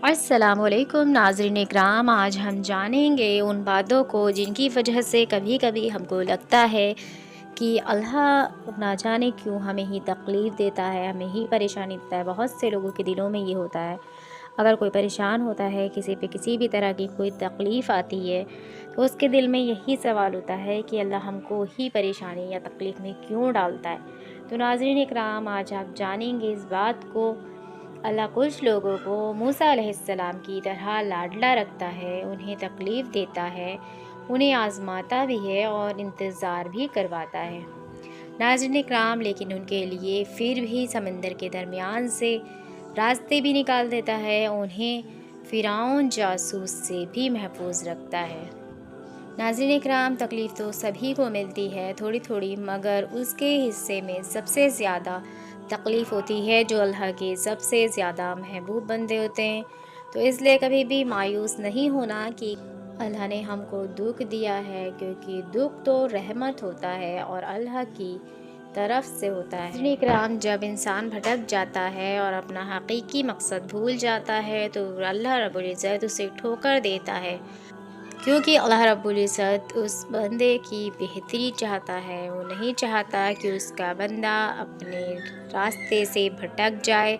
अस्सलाम वालेकुम नाज़रीन इकराम, आज हम जानेंगे उन बातों को जिनकी वजह से कभी कभी हमको लगता है कि अल्लाह ना जाने क्यों हमें ही तकलीफ़ देता है, हमें ही परेशानी देता है। बहुत से लोगों के दिलों में ये होता है, अगर कोई परेशान होता है, किसी पे किसी भी तरह की कोई तकलीफ़ आती है, तो उसके दिल में यही सवाल होता है कि अल्लाह हमको ही परेशानी या तकलीफ़ में क्यों डालता है। तो नाज़रीन इकराम, आज आप जानेंगे इस बात को। अल्लाह कुछ लोगों को मूसा अलैहिस्सलाम की तरह लाडला रखता है, उन्हें तकलीफ़ देता है, उन्हें आज़माता भी है और इंतज़ार भी करवाता है नाज़रीन इकराम, लेकिन उनके लिए फिर भी समंदर के दरमियान से रास्ते भी निकाल देता है, उन्हें फ़िरौन जासूस से भी महफूज रखता है। नाज़रीन इकराम, तकलीफ़ तो सभी को मिलती है थोड़ी थोड़ी, मगर उसके हिस्से में सबसे ज़्यादा तकलीफ़ होती है जो अल्लाह के सबसे ज़्यादा महबूब बंदे होते हैं। तो इसलिए कभी भी मायूस नहीं होना कि अल्लाह ने हमको दुख दिया है, क्योंकि दुख तो रहमत होता है और अल्लाह की तरफ से होता है। नाज़रीन इकराम, जब इंसान भटक जाता है और अपना हकीकी मकसद भूल जाता है तो अल्लाह रब्बुल इज़्ज़त उसे ठोकर देता है, क्योंकि अल्लाह रब्बुल इज़्ज़त उस बंदे की बेहतरी चाहता है। वो नहीं चाहता कि उसका बंदा अपने रास्ते से भटक जाए।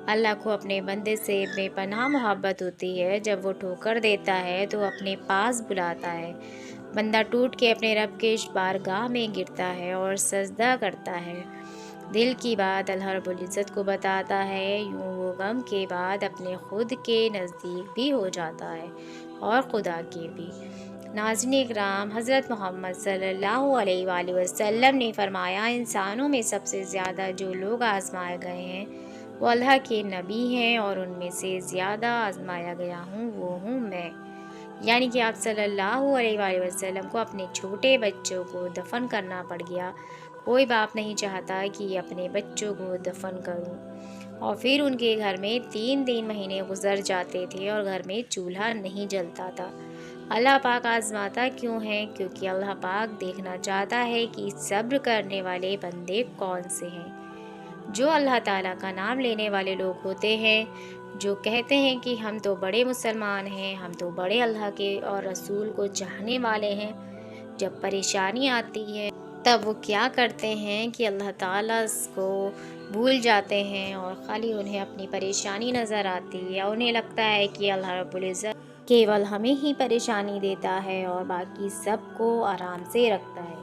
अल्लाह को अपने बंदे से बेपनाह मोहब्बत होती है। जब वो ठोकर देता है तो अपने पास बुलाता है, बंदा टूट के अपने रब के बारगाह में गिरता है और सजदा करता है, दिल की बात अल्लाह रब्बुल इज़्ज़त को बताता है। यूँ वो गम के बाद अपने खुद के नज़दीक भी हो जाता है और खुदा के भी। नाज़रीन इकराम, हज़रत मोहम्मद सल्लल्लाहु अलैहि वसल्लम ने फरमाया, इंसानों में सबसे ज़्यादा जो लोग आज़माए गए हैं वो अल्लाह के नबी हैं, और उनमें से ज़्यादा आज़माया गया हूँ वो हूँ मैं। यानी कि आप सल्लल्लाहु अलैहि वसल्लम को अपने छोटे बच्चों को दफन करना पड़ गया। कोई बाप नहीं चाहता कि अपने बच्चों को दफन करूं, और फिर उनके घर में 3 महीने गुजर जाते थे और घर में चूल्हा नहीं जलता था। अल्लाह पाक आज़माता क्यों है? क्योंकि अल्लाह पाक देखना चाहता है कि सब्र करने वाले बंदे कौन से हैं। जो अल्लाह ताला का नाम लेने वाले लोग होते हैं, जो कहते हैं कि हम तो बड़े मुसलमान हैं, हम तो बड़े अल्लाह के और रसूल को चाहने वाले हैं, जब परेशानी आती है तब वो क्या करते हैं कि अल्लाह ताला को भूल जाते हैं और ख़ाली उन्हें अपनी परेशानी नज़र आती है। उन्हें लगता है कि अल्लाह रब्बुल इज़्ज़त केवल हमें ही परेशानी देता है और बाकी सबको आराम से रखता है।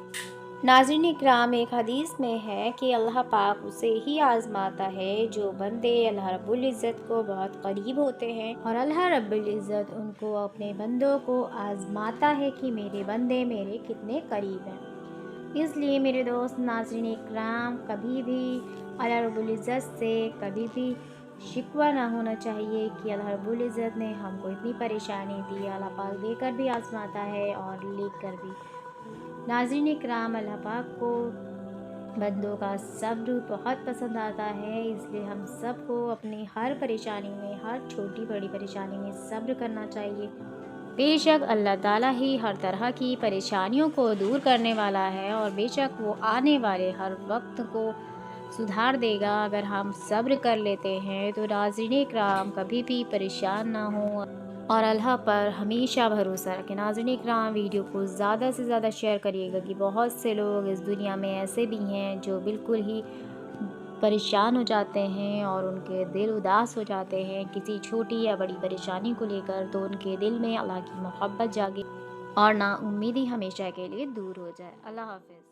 नाज़रीन इकराम, एक हदीस में है कि अल्लाह पाक उसे ही आज़माता है जो बंदे अल्लाह रब्बुल इज़्ज़त को बहुत करीब होते हैं, और अल्लाह रब्बुल इज़्ज़त उनको अपने बंदों को आज़माता है कि मेरे बंदे मेरे कितने करीब हैं। इसलिए मेरे दोस्त नाज़रीन इकराम, कभी भी अल्लाह रब्बुल इज़्ज़त से कभी भी शिकवा ना होना चाहिए कि अल्लाह रब्बुल इज़्ज़त ने हमको इतनी परेशानी दी। अल्लाह पाक देकर भी आज़माता है और लेकर भी। नाज़रीन इकराम, अल्लाह पाक को बंदों का सब्र बहुत पसंद आता है, इसलिए हम सबको अपनी हर परेशानी में, हर छोटी बड़ी परेशानी में सब्र करना चाहिए। बेशक अल्लाह ताला ही हर तरह की परेशानियों को दूर करने वाला है, और बेशक वो आने वाले हर वक्त को सुधार देगा अगर हम सब्र कर लेते हैं। तो नाज़रीन इकराम, कभी भी परेशान ना हो और अल्लाह पर हमेशा भरोसा रखें। नाज़रीन इकराम, वीडियो को ज़्यादा से ज़्यादा शेयर करिएगा कि बहुत से लोग इस दुनिया में ऐसे भी हैं जो बिल्कुल ही परेशान हो जाते हैं और उनके दिल उदास हो जाते हैं किसी छोटी या बड़ी परेशानी को लेकर, तो उनके दिल में अल्लाह की मोहब्बत जागे और ना उम्मीदी हमेशा के लिए दूर हो जाए। अल्लाह हाफ़िज़।